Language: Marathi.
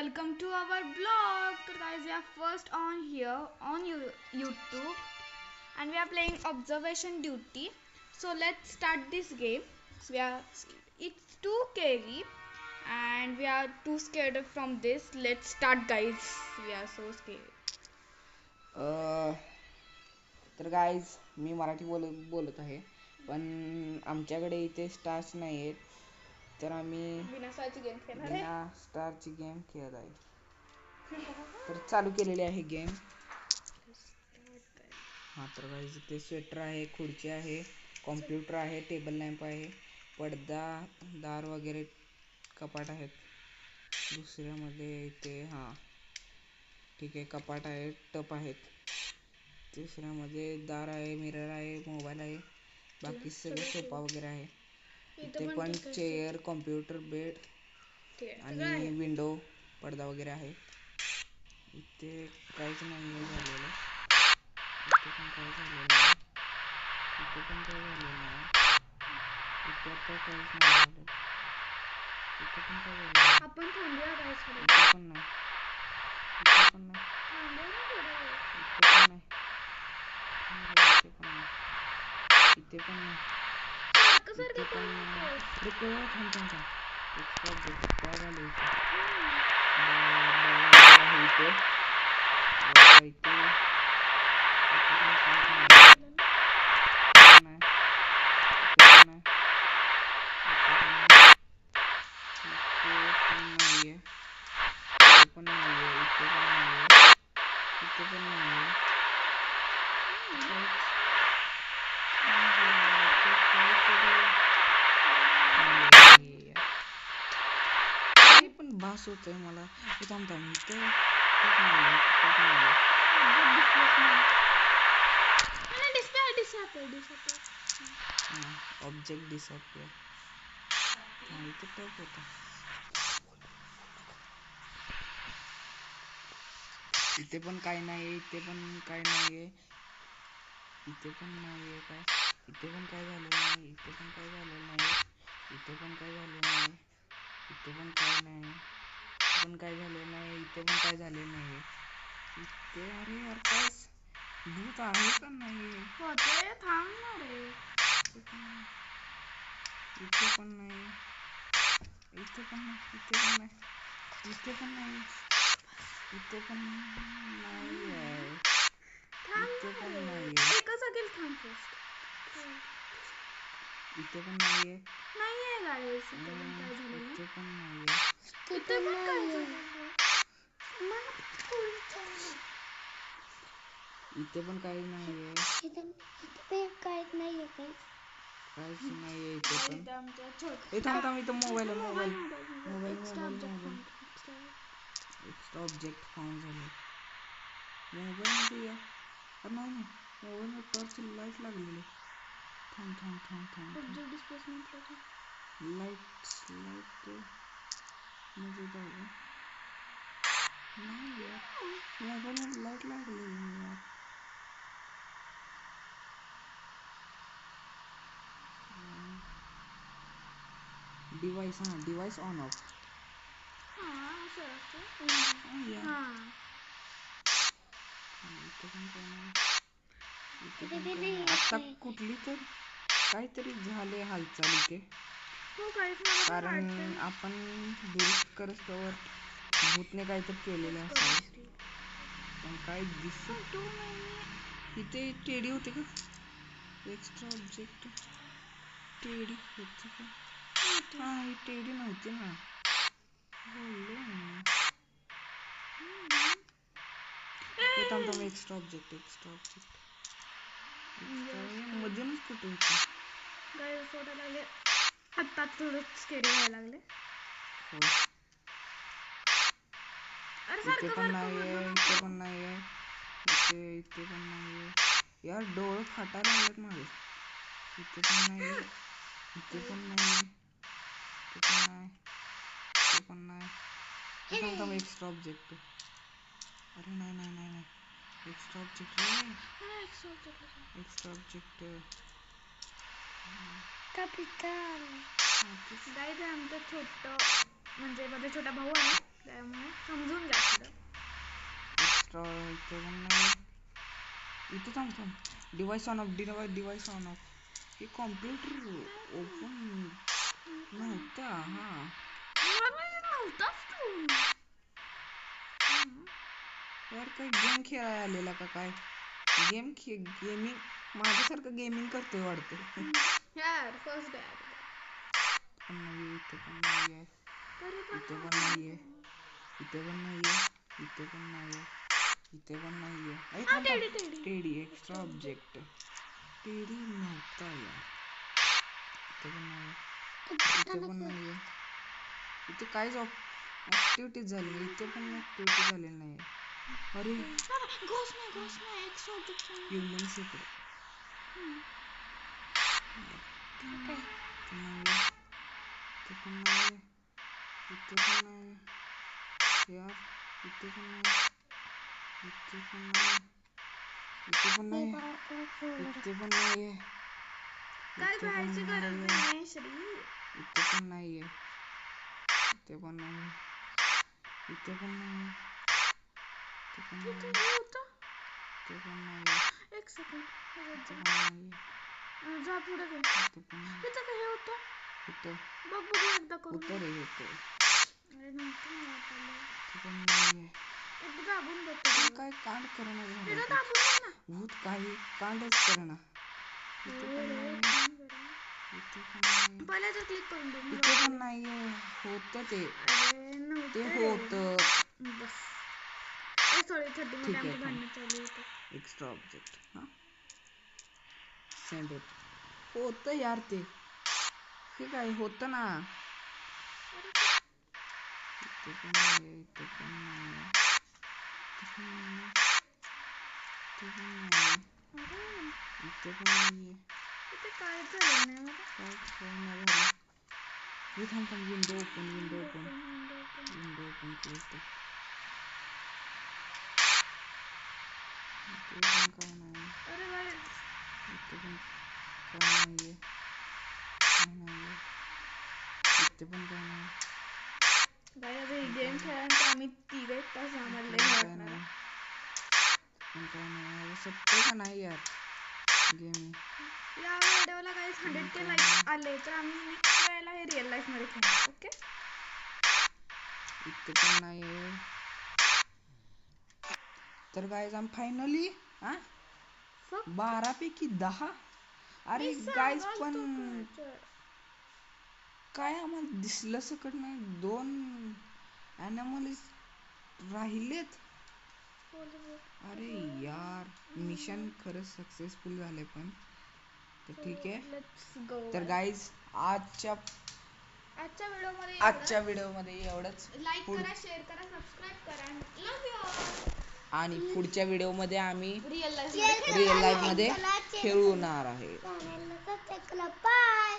welcome to our blog. So guys, we are first on here on YouTube and we are playing observation duty. So let's start this game. So it's too scary and we are too scared from this. Let's start guys. We are so scared. तर गाईज मी मराठी बोलत आहे पण आमच्याकडे इथे स्टार्स नाही आहेत तर आम्ही बिना स्टारची गेम खेळत आहे. तर चालू केलेली आहे गेम. हा तर गाईज इथे स्वेटर आहे, खुर्ची आहे, कॉम्प्युटर आहे, टेबल लॅम्प आहे, पडदा, दार वगैरे कपाट आहेत. दुसऱ्यामध्ये इथे ठीक आहे कपाट आहे, टप आहेत. तिसऱ्यामध्ये दार आहे, मिरर आहे, मोबाईल आहे, बाकी सगळं सोफा वगैरे आहे. इथे पण चेअर, कॉम्प्युटर, बेड आणि विंडो, पडदा वगैरे आहे. इथे काहीच नाही झालेलं. इथे पण काही झालेलं नाही. इथे पण काही झालेलं नाही. इथे आता काहीच नाही झालं. इथे पण काही झालं नाही. आपण थांबूया काय इथे पण नाही. इथे पण नाही. इथे पण नाही. इथे पण नाही. इथे पण नाही. इथे पण नाही. थांब. एक्स्ट्रा ऑब्जेक्ट काय झालं इथे? इथे इथे पण भास होतोय मला. थांब इथे ऑब्जेक्ट डिसअपियर. इथे टप होता. इथे पण काही नाही. इथे पण काही नाहीये. इथे पण नाहीये काय. इथे पण काय झालं नाही. इथे पण काय झालं नाही. इथे पण काय झालं नाही. इथे पण काय नाही. इथे पण काय झालं नाही. इथे पण काय झालं नाही. इथे अरे यार काय भूत आहे का नाही. थांब ना रे. इथे पण नाही. इथे पण नाही. इथे पण नाही. इथे पण नाही. इथे पण नाही आहे. इथे पण नाही आहे. एका जागेला थांब फर्स्ट. इथे पण नाही आहे. नाहीये गाईस. इथे पण काय झालं नाही. इथे पण नाही आहे. इथे पण काय झालं. इथे पण काही नाही आहे. इथे काहीच नाहीये काही. काहीच नाही आहे इथे पण. आमच्या थांब इथं मोबाईल एक्स्ट्रा ऑब्जेक्ट फाउंड झाले. मोबाईल मध्ये या नाही मोबाईल मध्ये टॉर्चची लाईट लागलेली. थांब ऑब्जेक्ट डिस्प्लेसमेंट लाईट मध्ये जाऊ. नाही यार मोबाईल मध्ये लाईट लागलेली यार. Device on off. आता कुठली तर काहीतरी झाले हालचाल इथे. कारण आपण दुरुस्त करस्तवर भूतने काहीतरी केलेलं असावं. पण काय दिसत इथे टेडी होते का. एक्स्ट्रा ऑब्जेक्ट टेडी होते का. ही टेडी नव्हती ना. थांब एक्स्ट्रा ऑब्जेक्ट मधूनच कुठे होते. आता थोडं स्केरी व्हायला लागले. इथे पण नाहीये. इथे पण नाहीये. इथे पण नाहीये. यार डोळे फाटायला लागलेत माझे. इथे पण नाही. इथे पण नाही. इथे पण नाही. इथे पण नाही. थांब एक्स्ट्रा ऑब्जेक्ट. अरे नाही एक्स्ट्रा ऑब्जेक्ट कॅपिटल गाईज आमचं छोटं म्हणजे माझा छोटा भाऊ आहे त्यामुळे समजून घ्या थोडं. एक्स्ट्रा इथे पण नाही. इथे थांब device on off device on off. हे कॉम्प्युटर ओपन नव्हता. हा नव्हताच तू. यार काही गेम खेळायला आलेला का काय? गेमिंग माझ्यासारखं गेमिंग करतोय वाटतं. यार फर्स्ट डे पण नाही, इथे पण नाहीये, इथे पण नाहीये, इथे पण नाहीये, इथे पण नाहीये, इथे पण नाहीये. अरे थांब टेडी एक्स्ट्रा ऑब्जेक्ट. टेडी नव्हता यार. इथे पण नाहीये, इथे पण नाहीये, इथे काहीच ऍक्टिव्हिटी झाली नाही. इथे पण ऍक्टिव्हिटी झालेली नाही. अरे घोष नाही एक्स्ट्रा ऑब्जेक्ट ह्युमन सेपरेट काय इथे पण नाहीये, इथे पण नाहीये यार, इथे पण नाही, इथे पण नाही, इथे पण नाही, इथे पण नाहीये, काय बाहेरची गरज नाही श्री. इथे पण नाहीये, इथे पण नाही, इथे पण नाही, इथे पण नाही, इथे पण नाही. एक सेकंड इथे पण नाहीये, जा पुढे घे. इथे पण नाही. इथं काय होतं? इथे बघ एकदा करून. उतर येते. अरे नव्हतं मला वाटलं. इथे पण नाहीये. एकदा दाबून बघ. काय कांड करणं एकदा झालं. दाबून बघ ना. भूत काही कांडच करणं. इथे पण नाही, इथे पण नाही, पहिला जर क्लिक करून बघ. इथे पण नाहीये. होतं ते अरे नव्हतं ते रे. होतं. बस सॉरी 30 मध्ये आमची भांडणं चालू होतं. एक्स्ट्रा ऑब्जेक्ट हा सेंड होतं यार ते. हे काय होतं ना. इथे पण नाहीये, इथे पण नाहीये, इथे पण नाहीये, इथे पण नाहीये, इथे पण नाहीये. इथे काय झालं नाही मला. काय कळना झालं. हे थांब विंडो ओपन केलं. इथे पण काय नाही, अरे बाय. इथे पण काय नाहीये, काय नाहीये, इथे पण काय नाही. गेम खेळल्यानंतर आम्ही 3 तास आम्हाला लय वाटणार. पण काय नाही सत्य का नाही यार गेम. या व्हिडिओला गाइस 100K लाईक आले तर आम्ही नेक्स्ट वेळेला हे रिअल लाईफ मध्ये खेळणार. ओके इथे पण नाही. तर गाइस आम फायनली 12 पैकी 10. अरे गाइस पण काय आम्हाला दिसलं सकट नाही. 2 ॲनिमल्स राहिलेत. अरे यार मिशन खरंच सक्सेसफुल झाले. पण तर ठीक आहे. तर गाइस आजच्या व्हिडिओमध्ये एवढंच. लाईक करा, शेअर करा, सबस्क्राईब करा. Love you. आणि पुढच्या व्हिडिओमध्ये आम्ही रिअल रिअल लाईफ मध्ये खेळणार आहे. बाय.